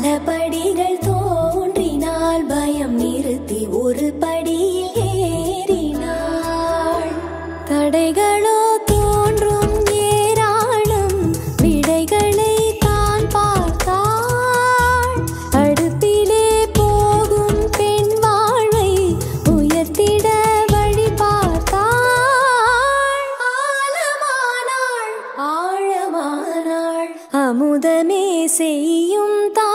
பல படிகள் தோன்றினால் பயம் நிறுத்தி ஒரு படியில் ஏறினாள். தடைகளோ தோன்றும் ஏராளம், விடைகளை தான் பார்த்தாள். அடுப்பிலே போகும் பெண் வாழ்வை உயர்த்திட வழி பார்த்தாள். ஆழமானாள் ஆழமானாள், அமுதமே செய்யும் தான்